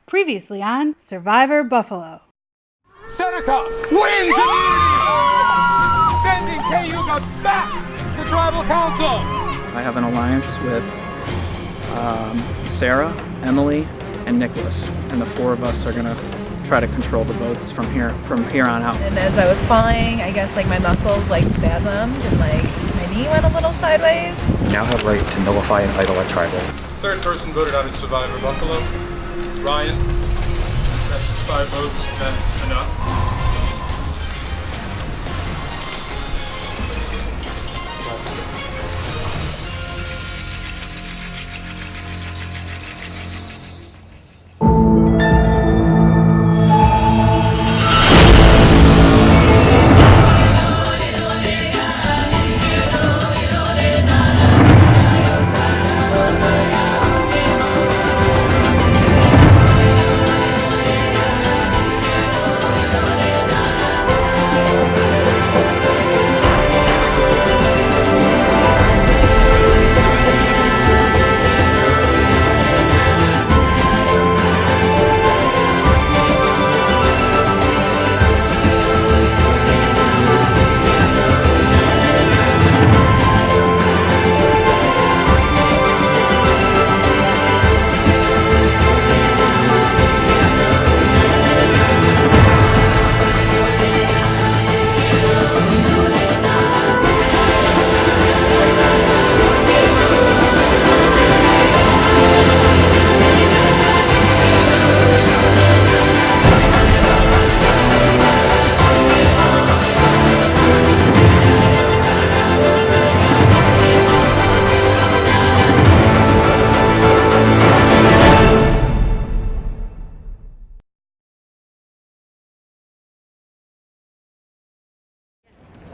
Previously on Survivor Buffalo. Seneca wins immunity! Sending Cayuga back to Tribal Council! I have an alliance with Sarah, Emily, and Nicholas, and the four of us are gonna try to control the boats from here on out. And as I was falling, I guess like my muscles like spasmed and like my knee went a little sideways. You now have right to nullify an idol at Tribal. Third person voted out as Survivor Buffalo. Ryan. That's 5 votes. That's enough.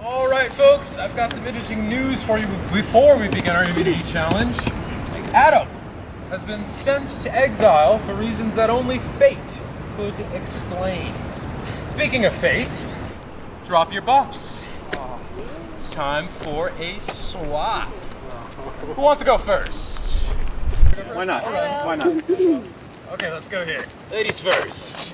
Alright folks, I've got some interesting news for you before we begin our immunity challenge. Adam has been sent to exile for reasons that only fate could explain. Speaking of fate, drop your buffs. It's time for a swap. Who wants to go first? Why not? Why not? Okay, let's go here. Ladies first.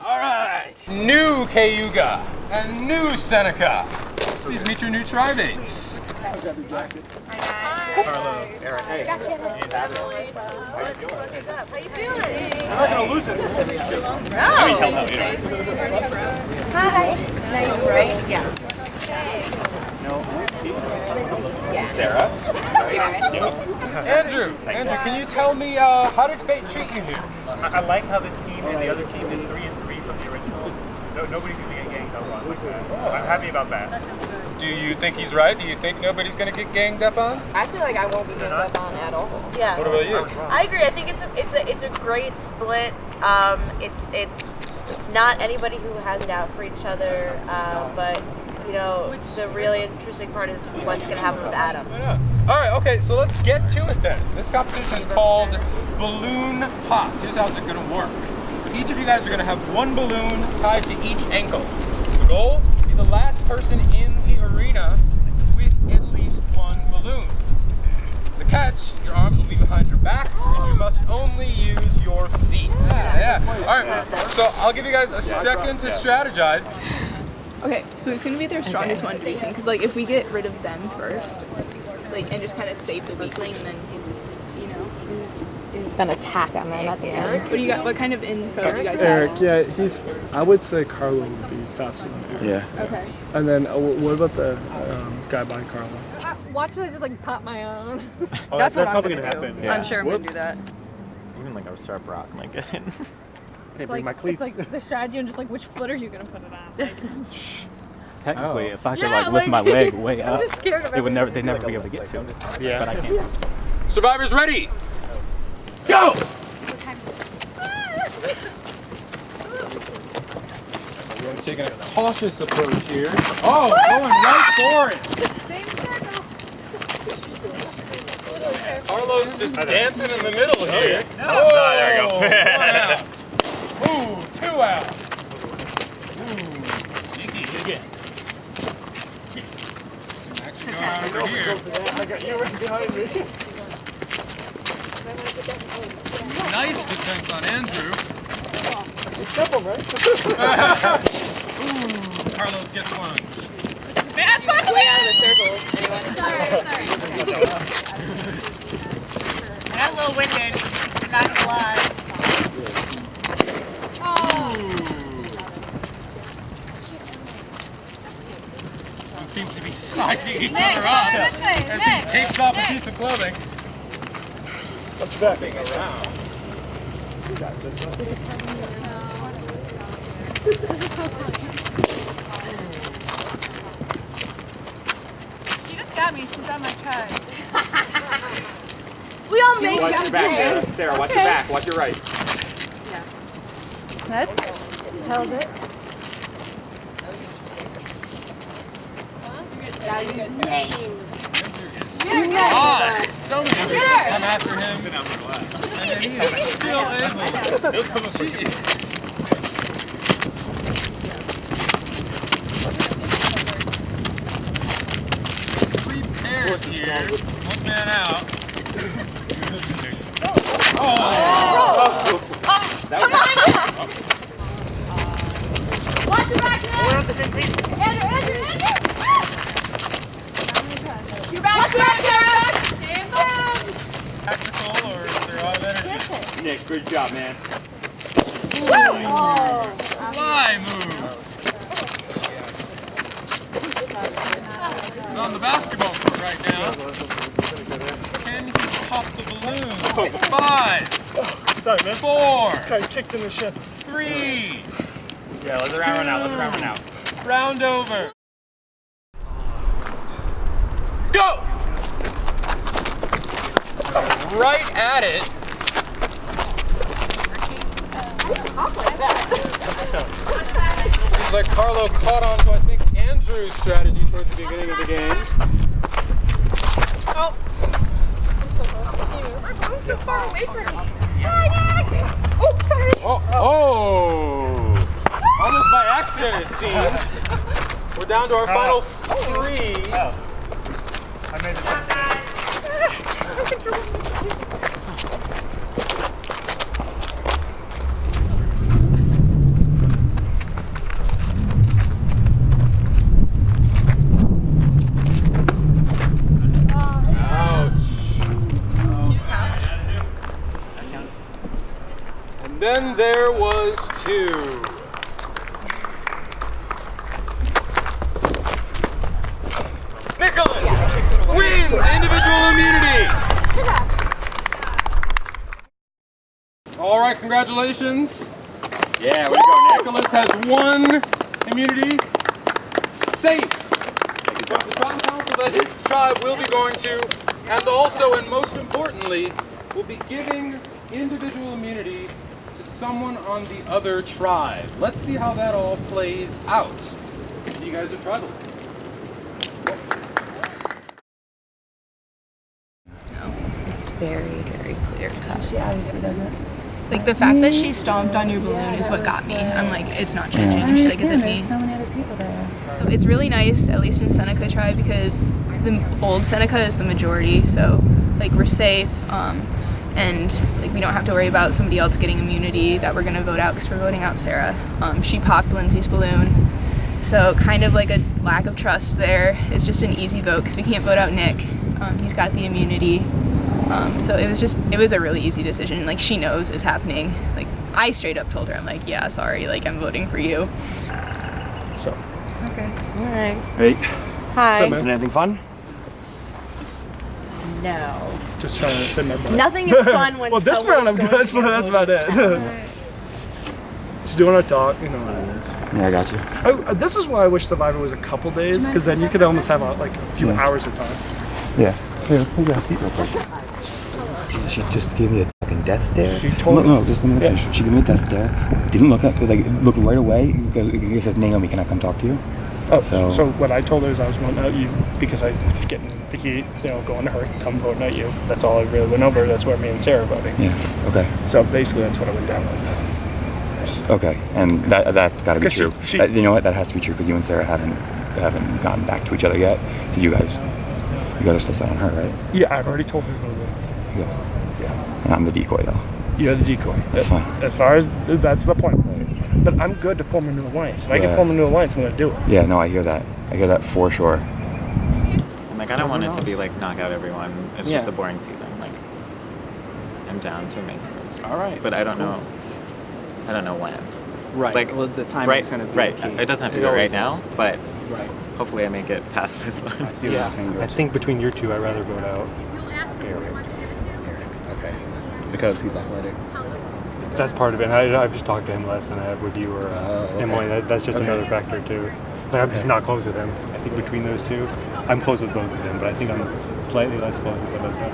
Alright! New Cayuga and new Seneca. Please meet your new trimates. Hi. Carlo, Eric. Hey. How you feeling? I'm not gonna lose it. Hi. Nice, right? Yes. Sarah? Andrew, can you tell me how did fate treat you here? I like how this team and the other team is 3-3 from the original. Nobody's gonna get ganged up on like that. I'm happy about that. Do you think he's right? Do you think nobody's gonna get ganged up on? I feel like I won't be ganged up on at all. Yeah. What about you? I agree. I think it's a great split. It's not anybody who has it out for each other, but you know the really interesting part is what's gonna happen with Adam. Yeah. All right. Okay. So let's get to it then. This competition is called Balloon Pop. Here's how it's gonna work. Each of you guys are gonna have one balloon tied to each ankle. The goal: be the last person in the arena with at least one balloon. The catch: your arms will be behind your back, and you must only use your feet. Yeah. All right. So I'll give you guys a second to strategize. Okay, who's gonna be their strongest one, do you think? Because like if we get rid of them first, like and just kind of save the weakling, then you know who's An attack on them at the end. What do you got? What kind of info do you guys Eric, have? yeah, I would say Carlo would be faster than Eric. Yeah. Okay. And then what about the guy behind Carlo? Watch it just like pop my own. Oh, That's what I'm probably gonna gonna do. happen. Yeah. I'm sure I'm gonna do that. Even like a sharp rock might get in. Hey, It's bring my like, cleats. it's like the strategy and just like which foot are you gonna put it on? Like, Technically, if I could Yeah, lift my like- leg way I'm up, just scared of they'd everything. never be able to get to it. Yeah. But I can't. Survivors ready? Go! Everyone's taking a cautious approach here. Oh, going right for it. Carlos just dancing in the middle here. Oh, there we go. One out. Ooh, 2 out. begin. Actually, go out over here. I got you right behind me. Nice defense on Andrew. Step on, right? Ooh, Carlos gets one. Bad one. Way out of the circle. Anyone? Sorry. I got a little winded, not gonna lie. It seems to be sizing each other up as he takes off a piece of clothing. Watch your back. Around. You got this one. She just got me. She's on my tribe. We all make Watch your back, Sarah. it. Sarah, watch your back. Watch your right. That tells it. God, so many people come after him. And he's still able. Three pairs here. One man out. Oh! Come on! Watch your back, Andrew! You're back, Sarah! Stand by! Tactical or is there a lot of energy? Nick, good job, man. Sly move. On the basketball court right now. Can he pop the balloon? 5. Sorry, man. 4. Got kicked in the shin. 3. Yeah, let the round run out. Let the round run out. Round over. Go! Right at it. Seems like Carlo caught on to, I think, Andrew's strategy towards the beginning of the game. Oh! I'm so close. My balloon's so far away from me. Hi, Nick! Oh, sorry! Oh! Almost by accident, it seems. We're down to our final 3. I made And then there was 2. Nicholas wins individual immunity. All right, congratulations. Yeah, way to go, Nick. Nicholas has 1 immunity. Safe. The tribal council that his tribe will be going to, and also, and most importantly, will be giving individual immunity to someone on the other tribe. Let's see how that all plays out. See you guys at tribal. It's very, very clear cut. She obviously doesn't. Like, the fact that she stomped on your balloon is what got me. I'm like, it's not changing. And she's like, is it me? There's so many other people there. It's really nice, at least in Seneca tribe, because the old Seneca is the majority, so like we're safe, and like we don't have to worry about somebody else getting immunity that we're gonna vote out because we're voting out Sarah. She popped Lindsay's balloon, so kind of like a lack of trust there. It's just an easy vote because we can't vote out Nick. He's got the immunity, so it was a really easy decision. Like, she knows it's happening. Like, I straight up told her, I'm like, yeah, sorry, like I'm voting for you. So. Okay. All right. Hey. Hi. What's up, man? Isn't anything fun? No. Just trying to sit in my butt. Nothing is fun when well, this someone's round I'm going good, to but that's about it. Just doing our talk, you know what it is. Yeah, I got you. This is why I wish Survivor was a couple days, because then you could almost have like a few hours of time. Yeah. Here, let's take that seat real quick. She just gave me a fucking death stare. She told No, just let me finish. She gave me a death stare. Didn't look up, like looked right away. It says, Naomi, can I come talk to you? Oh, so what I told her is I was voting out you because I was getting the heat, you know, going to her, I'm voting out you. That's all I really went over. That's where me and Sarah are voting. Yeah, okay. So basically that's what I went down with. Okay, and that's got to be 'Cause true. she- You know what? That has to be true because you and Sarah haven't gotten back to each other yet. So you guys are still set on her, right? Yeah, I've already told her to go with me. Yeah. And I'm the decoy though. You're the decoy. That's fine. As far as that's the point. But I'm good to form a new alliance. If I can form a new alliance, I'm gonna do it. Yeah, no, I hear that. I hear that for sure. And like I don't want it to be like knock out everyone. It's just a boring season. Like I'm down to make moves. All right. But I don't know. I don't know when. Right. Like well, the timing is going to be right. the key. It doesn't have to be right now, but hopefully I make it past this one. Yeah. I think between your two, I'd rather vote out Eric. Okay. Because he's athletic. That's part of it. I've just talked to him less than I have with you or Emily. That's just another factor too. Like I'm just not close with him. I think between those two, I'm close with both of them, but I think I'm slightly less close with Alyssa.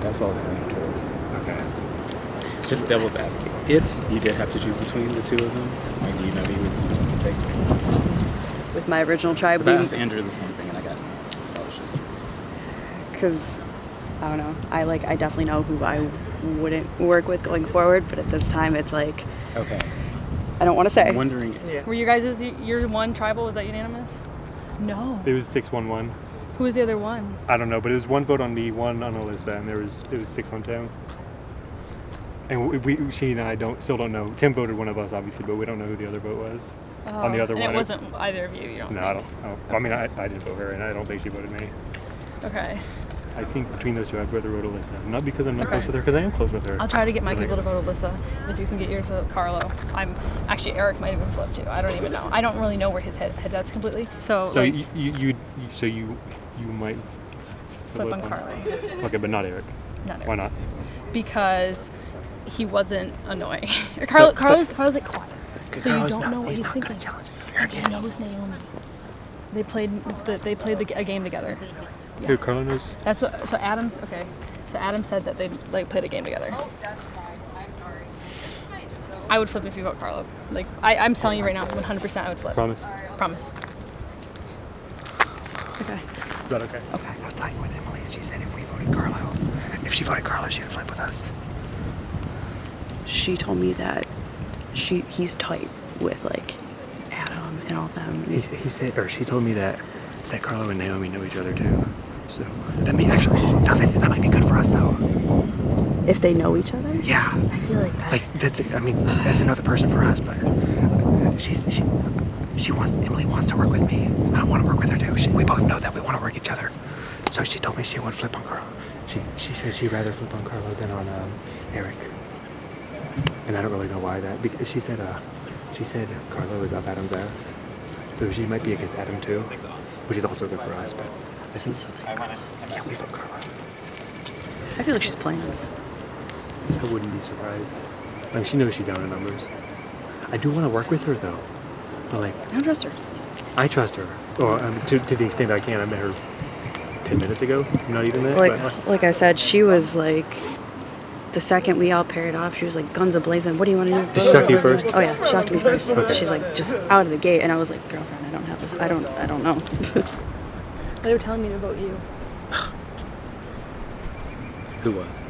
That's what I was leaning towards. Okay. Just devil's advocate. If you did have to choose between the two of them, like, do you know who you would take? With my original tribe, Because I asked Andrew the same thing and I got an answer, so I was just curious. because I don't know. I definitely know who I wouldn't work with going forward, but at this time it's like Okay. I don't want to say. I'm wondering. Were you guys' your one tribal? Was that unanimous? No. It was 6-1-1. Who was the other one? I don't know, but it was one vote on me, one on Alyssa, and it was 6 on Tim. And she and I still don't know. Tim voted one of us, obviously, but we don't know who the other vote was. On the other and one, it wasn't either of you. You don't. No, think? I don't. I mean, I didn't vote her, and I don't think she voted me. Okay. I think between those two, I'd rather vote Alyssa. Not because I'm not Okay. close with her, because I am close with her. I'll try to get my But, like, people to vote Alyssa, and if you can get yours to Carlo. I'm actually Eric might even flip too. I don't even know. I don't really know where his head's completely. So like, you might flip on Carlo. Okay, but not Eric. Not Eric. Why not? Because he wasn't annoying. Carlo's like quiet, so you don't know what he's thinking. He knows Naomi. They played a game together. Yeah. Who, Carlo knows? That's what. So Adam said that they like played a game together. I would flip if you vote Carlo. Like I'm telling you right now, 100% I would flip. Promise? Promise. Okay. Is that okay? Okay. I was talking with Emily, and she said if she voted Carlo, she would flip with us. She told me that he's tight with like Adam and all of them. He said, or she told me that Carlo and Naomi know each other too. So that may actually, that might be good for us though. If they know each other? Yeah. I feel like that. That's another person for us, but Emily wants to work with me. I want to work with her too. We both know that we want to work each other. So she told me she would flip on Carlo. She said she'd rather flip on Carlo than on Eric. And I don't really know why that. Because she said Carlo is up Adam's ass, so she might be against Adam too, which is also good for us. But I think we vote Carlo. I feel like she's playing us. I wouldn't be surprised. I mean, she knows she's down in numbers. I do want to work with her though, but like I don't trust her. I trust her. Or to the extent I can. I met her 10 minutes ago. Not even that. Like I said, she was like. The second we all paired off, she was like guns a-blazing. What do you want to do? Did she talk to you first? Oh yeah, shocked me first. Okay. She's like just out of the gate, and I was like, girlfriend, I don't have this. I don't know. They were telling me to vote you. Who was?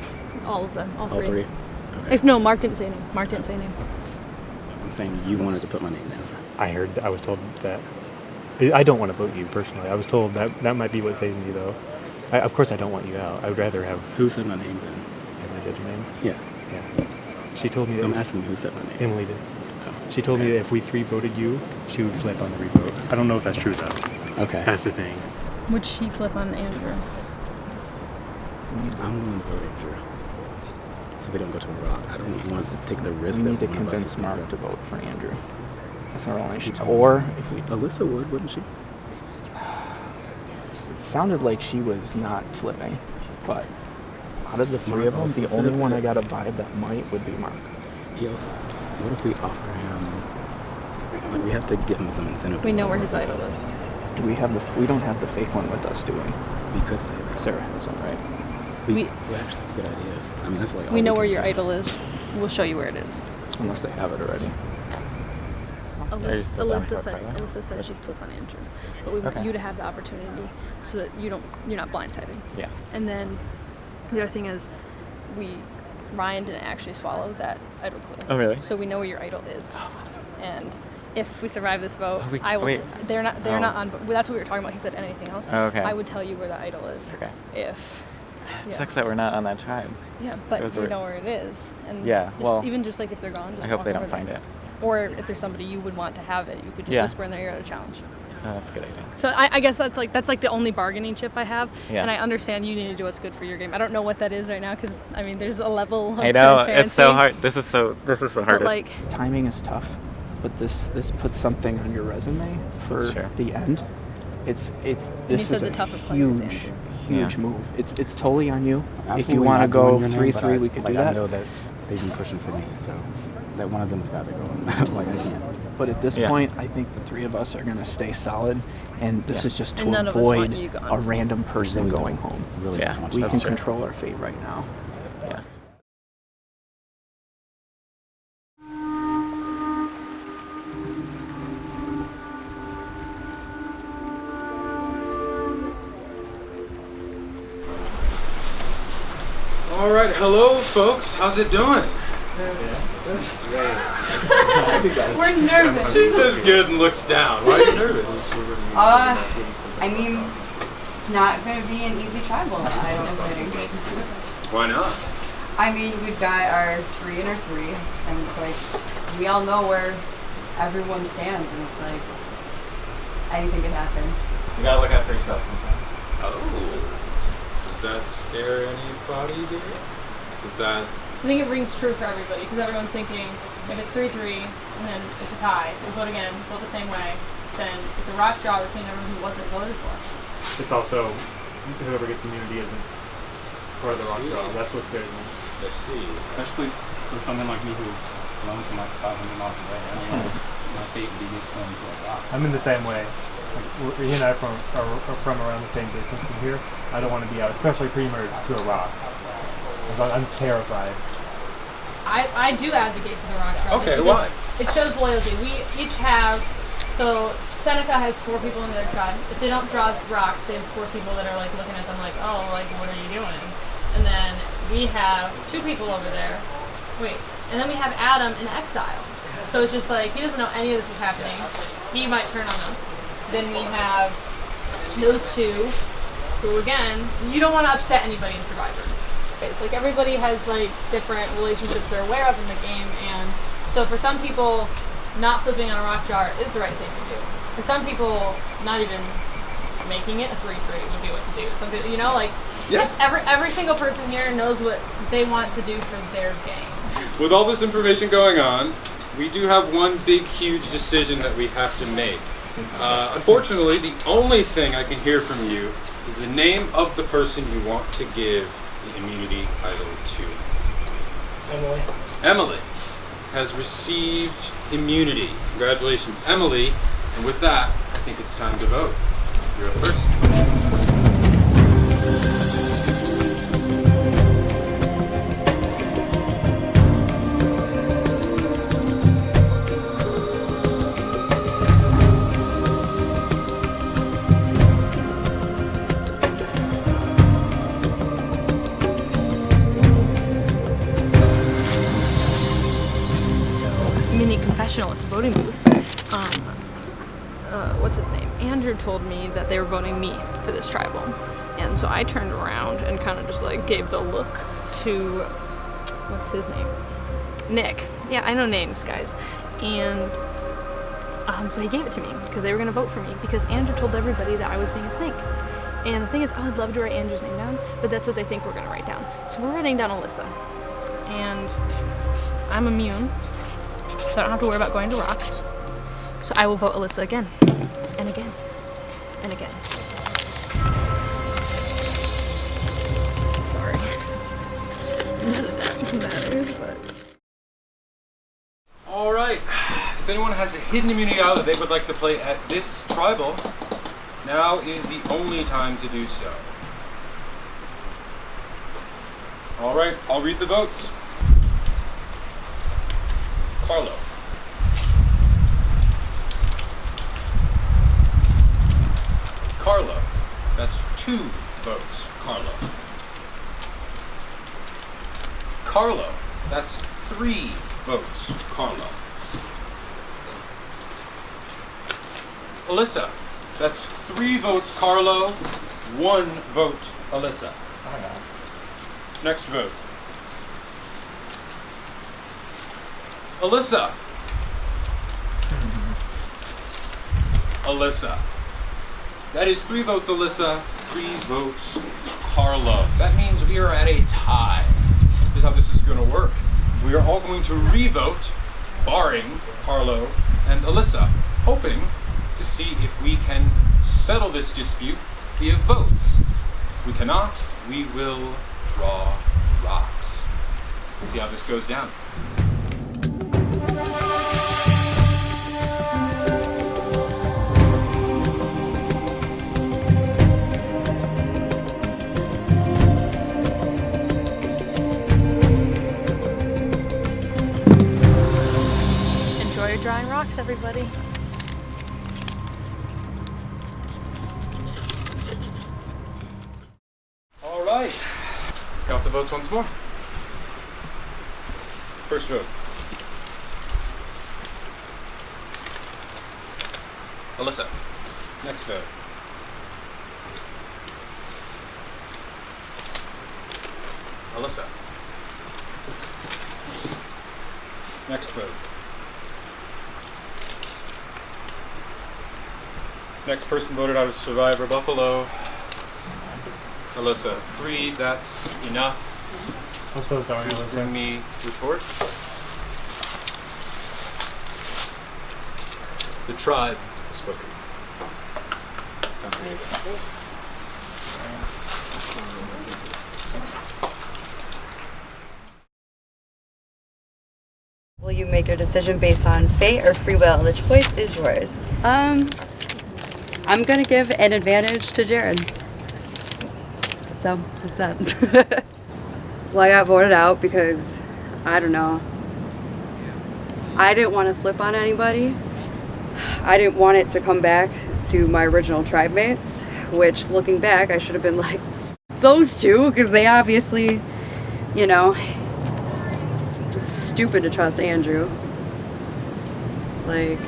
All of them. All All three. three? Okay. No, Mark didn't say name. I'm saying you wanted to put my name down. I was told that. I don't want to vote you personally. I was told that might be what saves me though. Of course I don't want you out. I would rather have. Who said my name then? Emily said your name? Yeah. She told me that. I'm asking who said my name. Emily did. Oh, she told me that if we three voted you, she would flip on the revote. I don't know if that's true though. Okay. That's the thing. Would she flip on Andrew? I'm going to vote Andrew. So we don't go to a rock. I don't want to take the risk We that need to one of us convince is gonna Mark to go. vote for Andrew. That's our only She issue. told me. Or if we. Alyssa would, wouldn't she? It sounded like she was not flipping, but out of the three Mark of them, also the said only one that- I got a vibe that might would be Mark. He also. What if we offer him? Like we have to give him some incentive. We to know where work his with idol us. is. Do we have the? We don't have the fake one with us, do we? We could say that. Sarah has one, right? Well, actually, it's a good idea. I mean, that's like. We all know can where your do. idol is. We'll show you where it is. Unless they have it already. Alyssa said she'd flip on Andrew, but we want Okay. you to have the opportunity so that you're not blindsided. Yeah. And then the other thing is, we Ryan didn't actually swallow that idol clue. Oh, really? So we know where your idol is. Oh, awesome. And if we survive this vote, Oh, I will. wait. They're not on. But that's what we were talking about. He said anything else. Oh, okay. I would tell you where the idol is. Okay. If. It sucks that we're not on that tribe. Yeah, but you know where it is. And yeah. even just like if they're gone. I hope they don't find it. Or if there's somebody you would want to have it, you could just whisper in their ear at a challenge. Oh, that's a good idea. So I guess that's like the only bargaining chip I have, yeah. And I understand you need to do what's good for your game. I don't know what that is right now because I mean there's a level of I know transparency. it's so hard. This is the hardest. But like timing is tough, but this puts something on your resume for the end. This is a huge move. It's totally on you. Absolutely, if you want to go 3-3, we could do that. I know that they've been pushing for me, so that one of them's got to go. Like I can't. But at this point, I think the three of us are going to stay solid, and this is just to avoid a random person going home. Really, we can control our fate right now. Yeah. All right, hello, folks. How's it doing? We're nervous. She says good and looks down. Why are you nervous? I mean, it's not going to be an easy tribal, I don't think. Why not? I mean, we've got our 3 and our 3, and it's like, we all know where everyone stands, and it's like, anything can happen. You gotta look out for yourself sometimes. Oh. Does that scare anybody here? Does that... I think it rings true for everybody because everyone's thinking if it's 3-3 and then it's a tie, we vote again, vote the same way, then it's a rock draw between everyone who wasn't voted for. It's also whoever gets immunity isn't part of the rock draw. That's what scares me. I see. Especially someone like me who's flown from like 500 miles away. I don't know my fate would be flown to a rock. I'm in the same way. Like, he and I are from around the same distance from here. I don't want to be out, especially pre-merge, to a rock. I'm terrified. I do advocate for the rock draw. Okay, why? It shows loyalty. We each have, so Seneca has 4 people in their tribe. If they don't draw rocks, they have 4 people that are like looking at them like, oh, like what are you doing? And then we have 2 people over there. Wait, and then we have Adam in exile. So it's just like, he doesn't know any of this is happening. He might turn on us. Then we have those 2, who again, you don't want to upset anybody in Survivor. It's like everybody has like different relationships they're aware of in the game, and so for some people, not flipping on a rock jar is the right thing to do. For some people, not even making it a 3-3 would be what to do. Some people, like every single person here knows what they want to do for their game. With all this information going on, we do have one big, huge decision that we have to make. Unfortunately, the only thing I can hear from you is the name of the person you want to give the immunity idol to. Emily. Emily has received immunity. Congratulations, Emily. And with that, I think it's time to vote. You're up first. At the voting booth, what's his name? Andrew told me that they were voting me for this tribal, and so I turned around and kind of just like gave the look to what's his name? Nick. Yeah, I know names, guys. And so he gave it to me because they were gonna vote for me because Andrew told everybody that I was being a snake. And the thing is, I would love to write Andrew's name down, but that's what they think we're gonna write down. So we're writing down Alyssa, and I'm immune. So I don't have to worry about going to rocks. So I will vote Alyssa again, and again, and again. Sorry. None of that matters, but... All right. If anyone has a hidden immunity idol that they would like to play at this tribal, now is the only time to do so. All right, I'll read the votes. Carlo. Carlo. That's 2 votes, Carlo. Carlo. That's 3 votes, Carlo. Alyssa. That's 3 votes, Carlo. 1 vote, Alyssa. Next vote. Alyssa. Alyssa. That is 3 votes, Alyssa. 3 votes, Carlo. That means we are at a tie. This is how this is going to work. We are all going to re-vote, barring Carlo and Alyssa, hoping to see if we can settle this dispute via votes. If we cannot, we will draw rocks. Let's see how this goes down. Enjoy drawing rocks, everybody. All right. Count the votes once more. First vote. Alyssa. Next vote. Alyssa. Next vote. Next person voted out of Survivor Buffalo. Alyssa, 3, that's enough. I'm so sorry, Please Alyssa. bring me report. The tribe has spoken. Will you make your decision based on fate or free will? The choice is yours. I'm gonna give an advantage to Jared. So, what's up? Well, I got voted out because, I don't know, I didn't want to flip on anybody. I didn't want it to come back to my original tribe mates, which, looking back, I should have been like, those two, because they obviously, you know, it was stupid to trust Andrew. Like,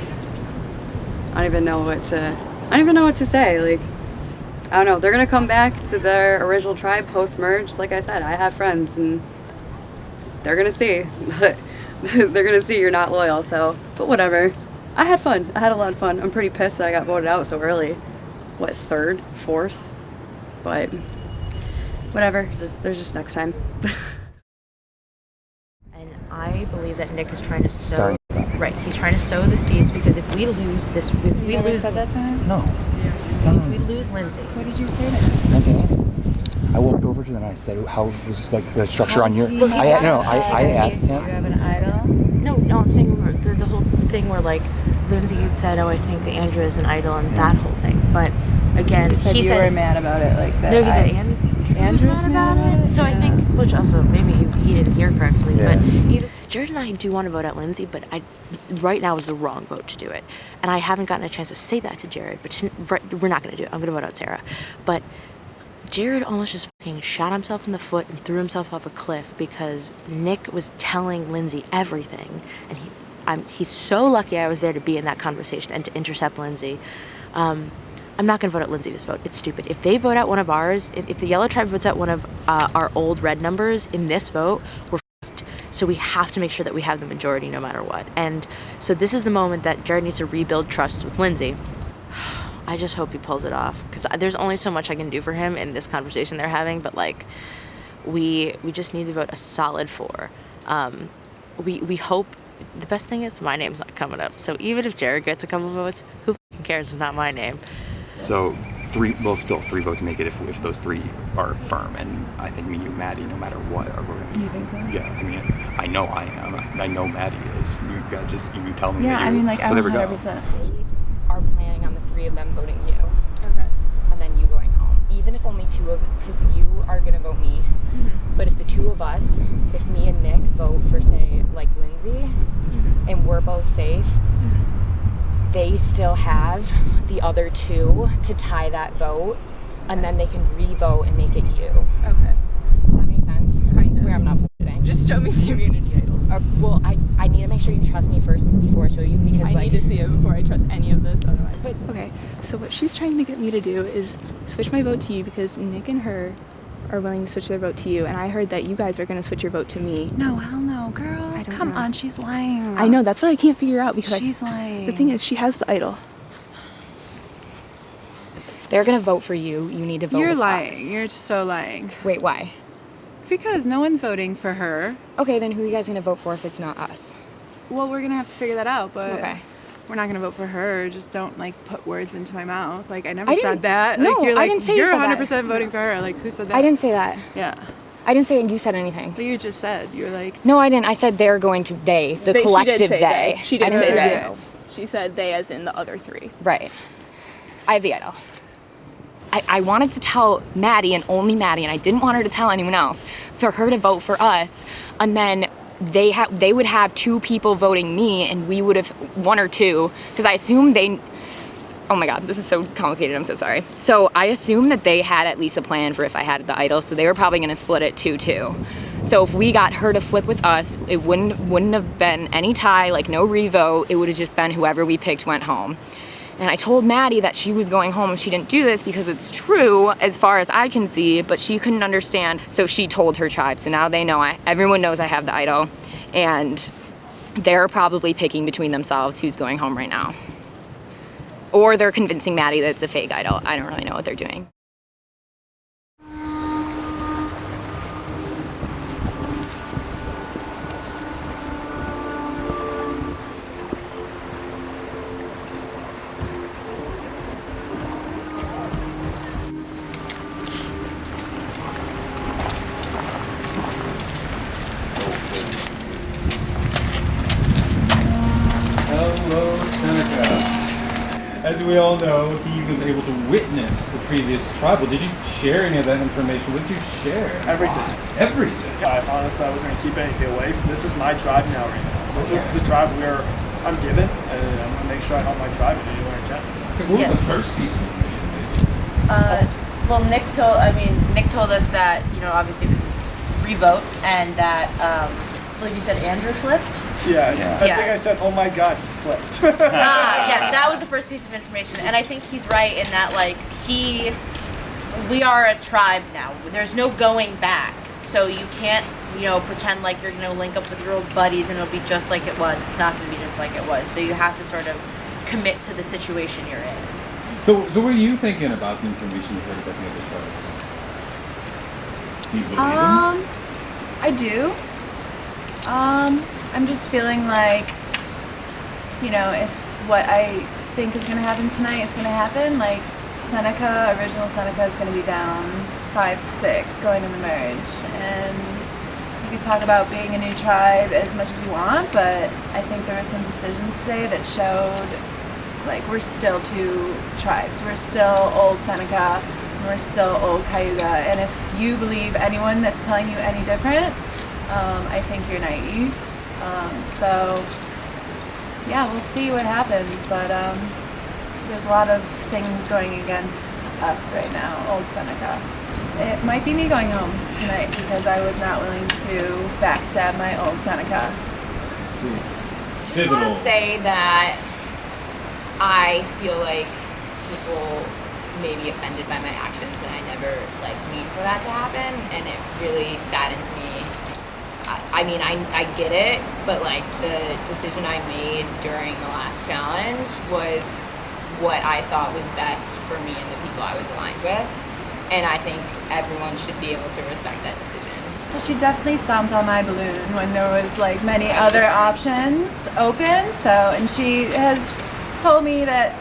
I don't even know what to say. Like, I don't know. They're gonna come back to their original tribe post-merge. Like I said, I have friends, and they're gonna see. They're gonna see you're not loyal. So, but whatever. I had fun. I had a lot of fun. I'm pretty pissed that I got voted out so early. What, 3rd, 4th? But whatever. There's just next time. And I believe that Nick is trying to sow. Right, he's trying to sow the seeds because if we lose this, if we lose said that to him? No. If we lose Lindsay. What did you say to him? Nothing. I walked over to them and I said, "How was this like the structure on your?" I asked him. You have an idol? No, I'm saying the whole thing where like Lindsay had said, "Oh, I think Andrew is an idol," and that whole thing. But again, he said you were mad about it, like that. No, he said Andrew's mad about it. So I think, which also maybe he didn't hear correctly, but either Jared and I do want to vote out Lindsay, but right now is the wrong vote to do it. And I haven't gotten a chance to say that to Jared, but we're not going to do it. I'm going to vote out Sarah. But Jared almost just fucking shot himself in the foot and threw himself off a cliff because Nick was telling Lindsay everything. And he's so lucky I was there to be in that conversation and to intercept Lindsay. I'm not going to vote out Lindsay this vote. It's stupid. If they vote out one of ours, if the yellow tribe votes out one of our old red numbers in this vote, we're fucked. So we have to make sure that we have the majority no matter what. And so this is the moment that Jared needs to rebuild trust with Lindsay. I just hope he pulls it off because there's only so much I can do for him in this conversation they're having. But like, we just need to vote a solid 4. We hope. The best thing is my name's not coming up. So even if Jared gets a couple votes, who cares? It's not my name. So 3 votes make it if those 3 are firm, and I think me, you, Maddie, no matter what. You think so? Yeah, I mean, I know I am. I know Maddie is. You got you tell me. Yeah, that you, I mean, like, so I'm there we go. 100%. Are planning on the 3 of them voting you. Okay. And then you going home. Even if only 2 of, because you are going to vote me. Mm-hmm. But if the 2 of us, if me and Nick vote for, say, like Lindsay, and we're both safe, they still have the other 2 to tie that vote, and then they can re-vote and make it you. Okay. Does that make sense? I swear I'm not bullshitting. Just show me the immunity idol. Well, I need to make sure you trust me first before I show you, because I like need to see it before I trust any of this otherwise. But okay, so what she's trying to get me to do is switch my vote to you because Nick and her are willing to switch their vote to you, and I heard that you guys are going to switch your vote to me. No, hell no, girl. Come on, she's lying. I know, that's what I can't figure out because she's lying. The thing is, she has the idol. they're gonna vote for you. You need to vote. You're with lying. us. You're so lying. Wait, why? Because no one's voting for her. Okay, then who are you guys gonna vote for if it's not us? Well, we're gonna have to figure that out, but Okay. we're not gonna vote for her. Just don't like put words into my mouth. Like I never I said didn't- that. no, Like you're I like didn't say you you're said that. 100% voting for her. Like who said that? I didn't say that. Yeah. I didn't say you said anything. But you just said you're like. No, I didn't. I said they're going to the collective she did say they. She did I didn't say say they. you. She said they as in the other three. Right. I have the idol. I wanted to tell Maddie and only Maddie, and I didn't want her to tell anyone else, for her to vote for us, and then they would have 2 people voting me, and we would have 1 or 2, because I assume they. Oh my God, this is so complicated. I'm so sorry. So I assumed that they had at least a plan for if I had the idol, so they were probably going to split it 2-2. So if we got her to flip with us, it wouldn't have been any tie, like no revote. It would have just been whoever we picked went home. And I told Maddie that she was going home if she didn't do this because it's true as far as I can see, but she couldn't understand. So she told her tribe. So now they know, everyone knows I have the idol, and they're probably picking between themselves who's going home right now. Or they're convincing Maddie that it's a fake idol. I don't really know what they're doing. Hello, Seneca. As we all know, he was able to witness the previous tribal. Did you share any of that information? What did you share? Everything. Everything? Yeah, honestly, I wasn't going to keep anything away. This is my tribe now right now. This is the tribe where I'm given, and I'm going to make sure I help my tribe in any way I can. What was the first piece of information? Well, Nick told us that, obviously it was a revote and that, I believe you said Andrew flipped? Yeah. I think I said, oh my God, he flipped. Yes, that was the first piece of information. And I think he's right in that, we are a tribe now. There's no going back. So you can't, pretend like you're going to link up with your old buddies and it'll be just like it was. It's not going to be just like it was. So you have to sort of commit to the situation you're in. So what are you thinking about the information you heard about the other tribal? Do you believe him? I do. I'm just feeling like, if what I think is going to happen tonight is going to happen, like original Seneca is going to be down 5-6 going in the merge. And you could talk about being a new tribe as much as you want, but I think there were some decisions today that showed, we're still 2 tribes. We're still old Seneca, and we're still old Cayuga. And if you believe anyone that's telling you any different, I think you're naive. We'll see what happens, but there's a lot of things going against us right now, old Seneca. It might be me going home tonight because I was not willing to backstab my old Seneca. Just want to say that I feel like people may be offended by my actions, and I never mean for that to happen, and it really saddens me. I get it, but the decision I made during the last challenge was what I thought was best for me and the people I was aligned with, and I think everyone should be able to respect that decision. Well, she definitely stomped on my balloon when there was many other options open. And she has told me that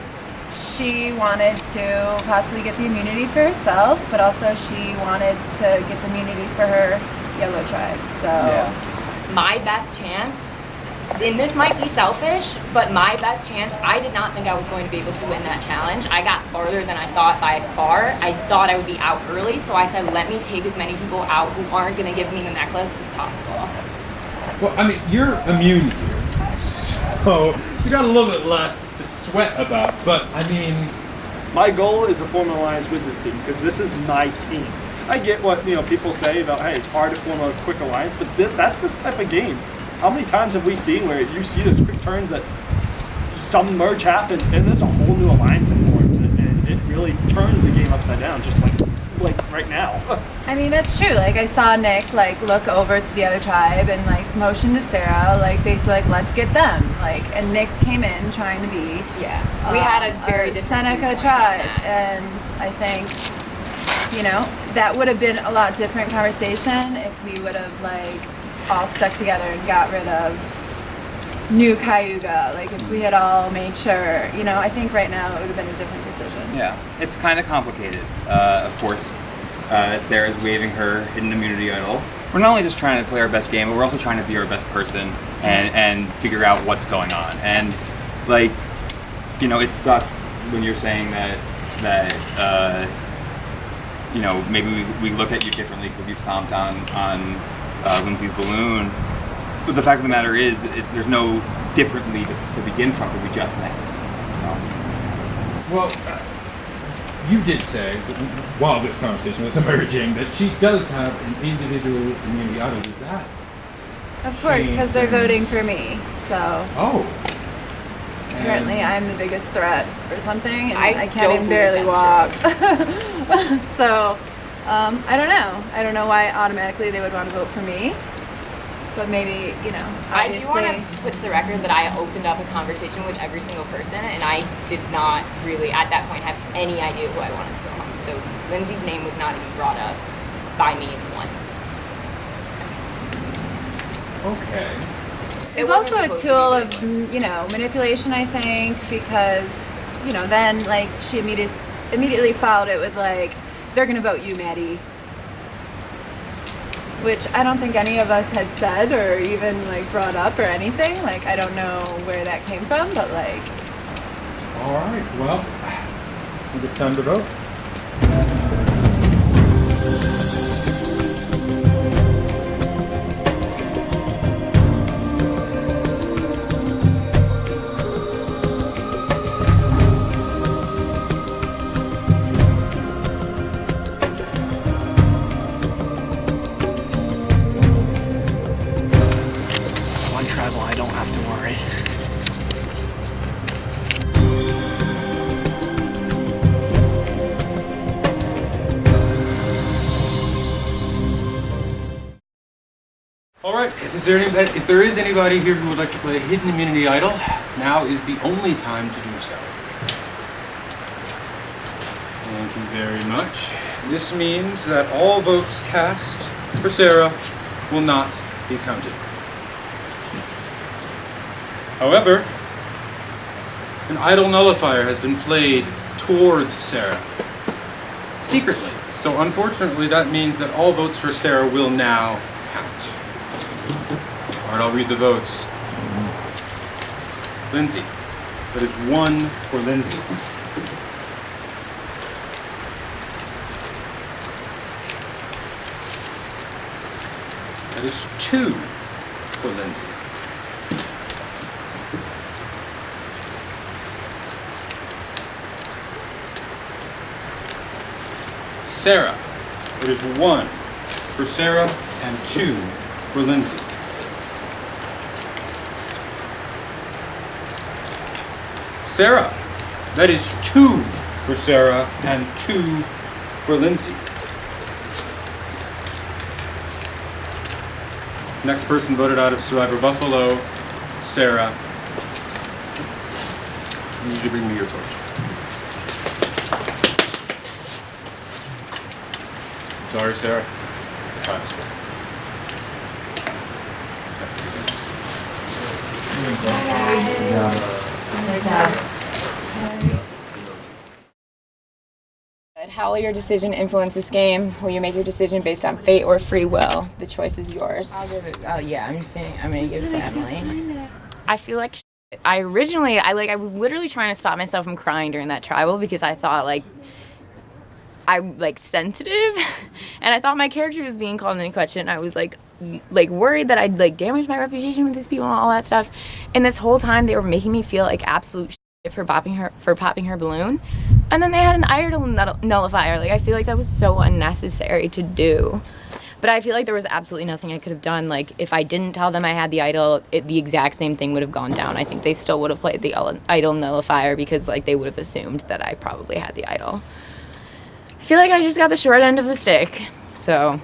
she wanted to possibly get the immunity for herself, but also she wanted to get the immunity for her yellow tribe. My best chance, and this might be selfish, but my best chance, I did not think I was going to be able to win that challenge. I got farther than I thought by far. I thought I would be out early, so I said, let me take as many people out who aren't going to give me the necklace as possible. Well, you're immune here, so you got a little bit less to sweat about, but my goal is to form an alliance with this team because this is my team. I get what people say about, hey, it's hard to form a quick alliance, but that's this type of game. How many times have we seen where you see those quick turns that some merge happens and there's a whole new alliance that forms, and it really turns the game upside down, just like right now. I mean, that's true. Like, I saw Nick look over to the other tribe and motion to Sarah, basically let's get them. And Nick came in trying to be we had a very different Seneca tribe, and I think that would have been a lot different conversation if we would have all stuck together and got rid of New Cayuga. If we had all made sure, I think right now it would have been a different decision. Yeah, it's kind of complicated. Of course, Sarah's waving her hidden immunity idol. We're not only just trying to play our best game, but we're also trying to be our best person and figure out what's going on. And it sucks when you're saying that maybe we look at you differently because you stomped on Lindsay's balloon. But the fact of the matter is there's no differently to begin from, but we just met. So. Well, you did say, while this conversation was emerging, that she does have an individual immunity idol. Is that? Of course, because they're voting for me, so. Oh. Apparently I'm the biggest threat or something, and I can't don't even barely believe walk. that's So, I don't know. I don't know why automatically they would want to vote for me. But maybe, I do obviously. want to put to the record that I opened up a conversation with every single person, and I did not really, at that point, have any idea who I wanted to go home. So Lindsay's name was not even brought up by me once. Okay. It's also a tool of, manipulation, I think, because, then, she immediately followed it with, they're going to vote you, Maddie. Which I don't think any of us had said or even brought up or anything. I don't know where that came from, but All right. Well, I think it's time to vote. I don't have to worry. All right. If there is anybody here who would like to play a hidden immunity idol, now is the only time to do so. Thank you very much. This means that all votes cast for Sarah will not be counted. However, an idol nullifier has been played towards Sarah, secretly. So unfortunately, that means that all votes for Sarah will now count. All right, I'll read the votes. Lindsay. That is 1 for Lindsay. That is 2 for Lindsay. Sarah. It is 1 for Sarah and 2 for Lindsay. Sarah. That is 2 for Sarah and 2 for Lindsay. Next person voted out of Survivor Buffalo, Sarah. I need you to bring me your torch. Sorry, Sarah. Try this one. How will your decision influence this game? Will you make your decision based on fate or free will? The choice is yours. I'll give it. Oh yeah, I'm gonna give it to Emily. I feel like I was literally trying to stop myself from crying during that tribal because I thought I'm sensitive and I thought my character was being called into question. I was worried that I'd damage my reputation with these people and all that stuff. And this whole time they were making me feel like absolute shit for popping her balloon. And then they had an idol nullifier. Like, I feel like that was so unnecessary to do. But I feel like there was absolutely nothing I could have done. Like, if I didn't tell them I had the idol, the exact same thing would have gone down. I think they still would have played the idol nullifier because, like, they would have assumed that I probably had the idol. I feel like I just got the short end of the stick. So